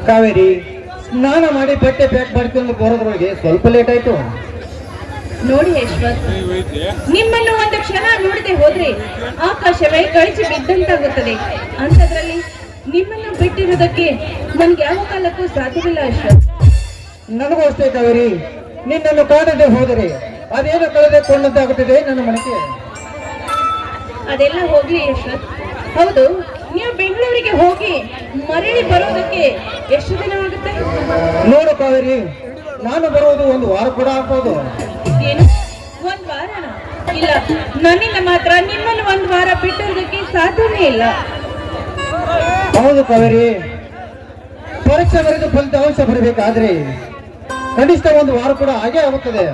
ಕಾವೇರಿ, ಸ್ನಾನ ಮಾಡಿ ಬಟ್ಟೆ ಪ್ಯಾಕ್ ಮಾಡ್ಕೊಂಡು ಬರೋದ್ರೊಳಗೆ ಸ್ವಲ್ಪ ಲೇಟ್ ಆಯ್ತು. ನೋಡಿ ಯಶ್ವತ್, ನಿಮ್ಮನ್ನು ಒಂದು ಕ್ಷಣ ನೋಡದೆ ಹೋದ್ರೆ ಆಕಾಶವೇ ಕಳಚಿ ಬಿದ್ದಂತಾಗುತ್ತದೆ. ಅಂಥದ್ರಲ್ಲಿ ನಿಮ್ಮನ್ನು ಬಿಟ್ಟಿರುವುದಕ್ಕೆ ನನ್ಗೆ ಯಾವ ಕಾಲಕ್ಕೂ ಸಾಧ್ಯವಿಲ್ಲ ಯಶ್ವತ್. ನನಗೂ ಅಷ್ಟೇ ಕಾವೇರಿ, ನಿನ್ನನ್ನು ಕಾಣದೆ ಹೋದರೆ ಅದೇನು ಕಳೆದುಕೊಂಡಂತಾಗುತ್ತದೆ ನನ್ನ ಮನಸ್ಸಿಗೆ. ಅದೆಲ್ಲ ಹೋಗ್ಲಿ ಯಶ್ವತ್. ಹೌದು, ನೀವು ಬೆಂಗಳೂರಿಗೆ ಹೋಗಿ ಮರಳಿ ಬರೋದಕ್ಕೆ ಎಷ್ಟು ದಿನವಾಗುತ್ತೆ? ನೋಡು ಕಾವೇರಿ, ನಾನು ಬರುವುದು ಒಂದು ವಾರ ಕೂಡ ಆಗ್ಬೋದು. ಏನು, ಒಂದ್ ವಾರನ? ಇಲ್ಲ, ನನ್ನಿಂದ ಮಾತ್ರ ನಿಮ್ಮನ್ನು ಒಂದ್ ವಾರ ಬಿಟ್ಟಿರೋದಕ್ಕೆ ಸಾಧ್ಯವೇ ಇಲ್ಲ. ಹೌದು ಕಾವೇರಿ, ಪರೀಕ್ಷೆ ಬರೆದು ಫಲಿತಾಂಶ ಬರಬೇಕಾದ್ರೆ ಕನಿಷ್ಠ ಒಂದು ವಾರ ಕೂಡ ಹಾಗೆ ಆಗುತ್ತದೆ.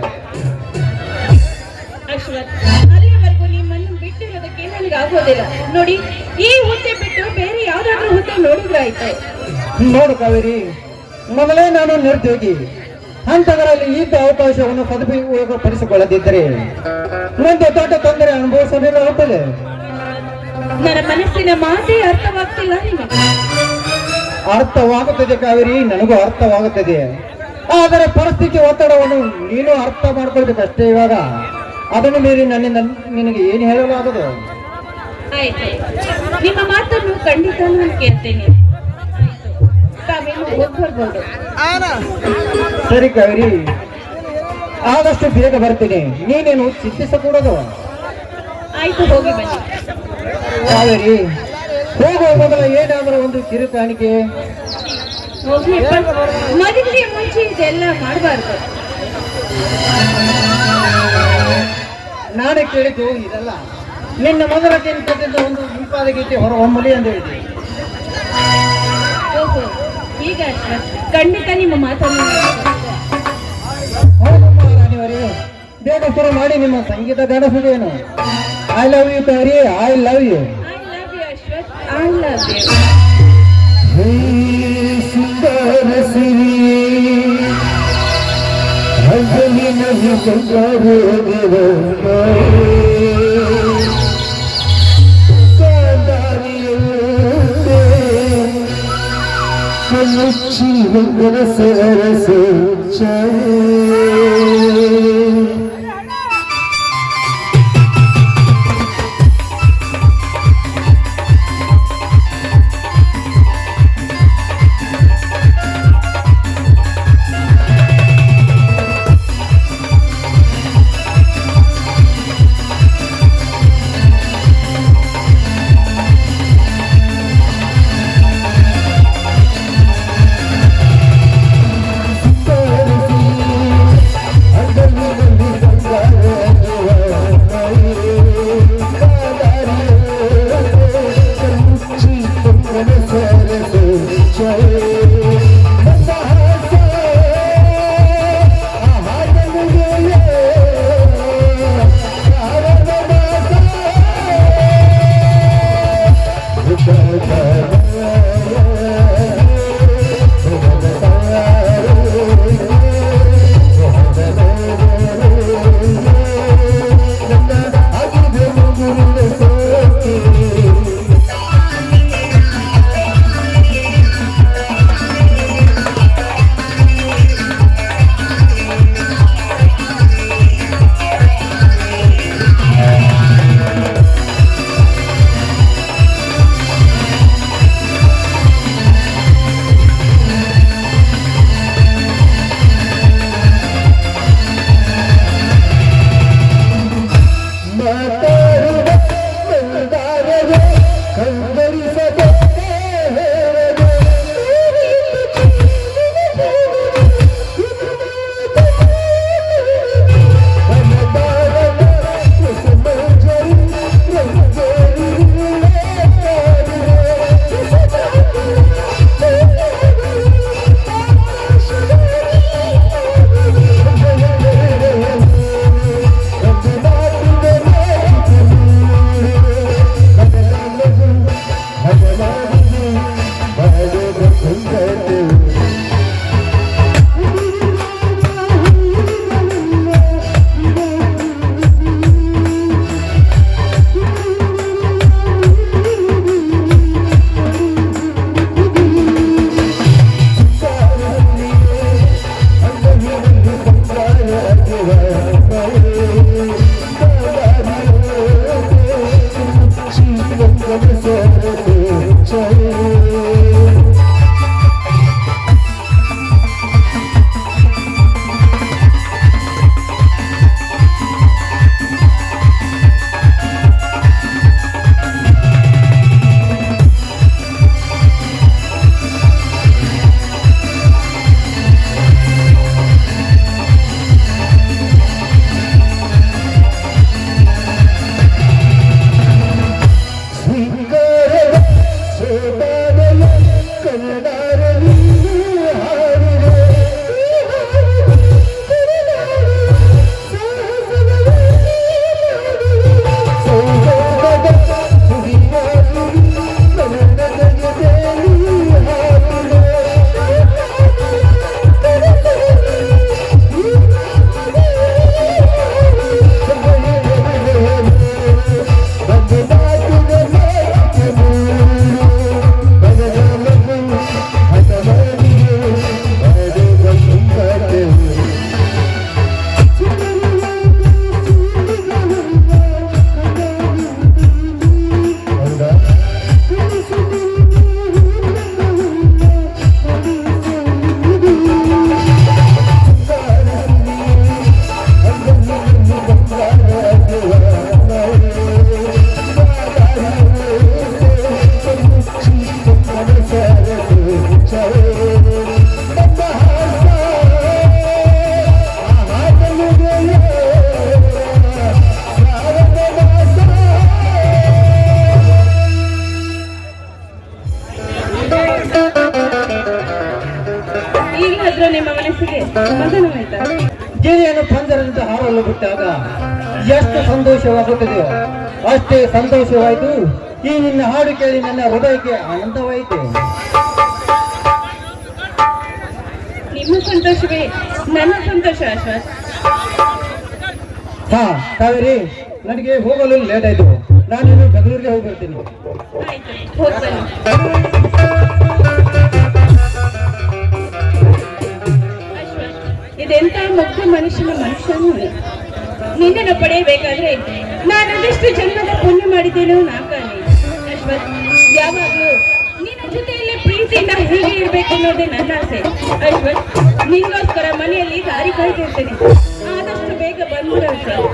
ಅಶ್ವತ್, ಅಲ್ಲಿವರೆಗೂ ನಿಮ್ಮನ್ನು ಬಿಟ್ಟಿರೋದಕ್ಕೆ ನನಗೆ ಆಗೋದಿಲ್ಲ. ನೋಡಿ, ಈ ಹುದ್ದೆ ಬಿಟ್ಟು ಬೇರೆ ಯಾವ್ದಾದ್ರು ಹುದ್ದೆ ನೋಡಿದ್ರಾಯ್ತು. ನೋಡು ಕಾವೇರಿ, ಮೊದಲೇ ನಾನು ನಿರುದ್ಯೋಗಿ. ಅಂತದರಲ್ಲಿ ಇದ್ದ ಅವಕಾಶವನ್ನು ಸದುಪಯೋಗ ಪಡಿಸಿಕೊಳ್ಳದಿದ್ದರೆ ಮುಂದೆ ದೊಡ್ಡ ತೊಂದರೆ ಅನುಭವಿಸಬೇಕಾಗುತ್ತದೆ. ನನ್ನ ಮನಸ್ಸಿನ ಮಾತೇ ಅರ್ಥವಾಗ್ತಿಲ್ಲ ನಿಮಗೆ. ಅರ್ಥವಾಗುತ್ತದೆ ಕಾವೇರಿ, ನನಗೂ ಅರ್ಥವಾಗುತ್ತದೆ. ಆದರೆ ಪರಿಸ್ಥಿತಿ ಒತ್ತಡವನ್ನು ನೀನು ಅರ್ಥ ಮಾಡ್ಕೊಳ್ಬೇಕಷ್ಟೇ. ಇವಾಗ ಅದನ್ನು ಮೀರಿ ನನ್ನಿಂದ ನಿನಗೆ ಏನು ಹೇಳಲು ಆಗದು. ಆಯ್ತು, ನಿಮ್ಮ ಮಾತನ್ನು ಖಂಡಿತ ನಾನು ಕೇಳ್ತೇನೆ. ತಾವೇನು ಹೋಗ್ಬರ್ಬೋದು. ಸರಿ ಕಾವೇರಿ, ಆದಷ್ಟು ಬೇಗ ಬರ್ತೀನಿ. ನೀನೇನು ಚಿಂತಿಸಕೂಡದು. ಆಯ್ತು, ಹೋಗಿ ಬನ್ನಿ. ಕಾವೇರಿ, ಹೋಗುವ ಮೊದಲ ಏನಾದರೂ ಒಂದು ಕಿರು ಕಾಣಿಕೆ. ಹೋಗಿ, ಮದುವೆಗೆ ಮುಂಚೆ ಇದೆಲ್ಲ ಮಾಡಬಾರ್ದು. ನಾನೇ ಕೇಳಿದ್ದು ಇದಲ್ಲ. ನಿನ್ನ ಮೊದಲ ದಿನದಿಂದ ಒಂದು ಮುಂಪಾದ ಗೀತೆ ಹೊರ ಹೊಮ್ಮಲಿ ಅಂತ ಹೇಳಿದೆ. ಓಹೋ, ಈಗ ಅಶ್ವತ್, ಖಂಡಿತ ನಿಮ್ಮ ಮಾತನ್ನು ಹೌದಮ್ಮ ರಾಣಿಯವರೇ, ಬೇಗ ಶುರು ಮಾಡಿ ನಿಮ್ಮ ಸಂಗೀತ ಗಾನಸುದೇನು. I love you Kaveri, I love you. I love you Ashwath, I love you. ಸುಂದರ ಸಿರಿ ಹಗಲಿನ ಏನಾದ್ರೂ ನಿಮ್ಮ ಮನಸ್ಸಿಗೆ ಸಮಾಧಾನವಾಯ್ತಾ? ಗಿಳಿಯನ್ನು ಪಂಜರದಿಂದ ಹಾರಲು ಬಿಟ್ಟಾಗ ಎಷ್ಟು ಸಂತೋಷವಾಗುತ್ತದೆಯೋ ಅಷ್ಟೇ ಸಂತೋಷವಾಯಿತು. ಈ ನಿನ್ನ ಹಾಡು ಕೇಳಿ ನನ್ನ ಹೃದಯಕ್ಕೆ ಆನಂದವಾಯಿತು. ನಿಮ್ಮ ಸಂತೋಷವೇ ನನ್ನ ಸಂತೋಷ ಅಶ್ವಥ್. ಹಾ ಕಾವೇರಿ, ನನಗೆ ಹೋಗಲು ಲೇಟ್ ಆಯ್ತು. ನಾನಿನ್ನು ಬೆಂಗಳೂರಿಗೆ ಹೋಗಿ ಬರ್ತೀನಿ. ಆಯ್ತು, ಹೋಗ್ಬನ್ನಿ. ಅಶ್ವಥ್, ಇದೆಂತ ಮುಗ್ಧ ಮನುಷ್ಯನ ಮನುಷ್ಯನೂ ನಿನ್ನನ್ನು ಪಡೆಯಬೇಕಾದ್ರೆ ನಾನು ಅದೆಷ್ಟು ಜನ್ಮದ ಪುಣ್ಯ ಮಾಡಿದ್ದೇನೋ ನಾಕಾನೆ. ಅಶ್ವಥ್, ಯಾವಾಗಲೂ ನಿನ್ನ ಜೊತೆಯಲ್ಲಿ ಪ್ರೀತಿಯಿಂದ ಹೀಗೆ ಇರ್ಬೇಕು ಅನ್ನೋದೇ ನನ್ನ ಆಸೆ. ಅಶ್ವಥ್, ನಿನ್ಗೋಸ್ಕರ ಮನೆಯಲ್ಲಿ ದಾರಿ ಕಾಯ್ತಿರ್ತೇನೆ. ಆದಷ್ಟು ಬೇಗ ಬಂದ್ಬಿಡು ಅಶ್ವಥ್.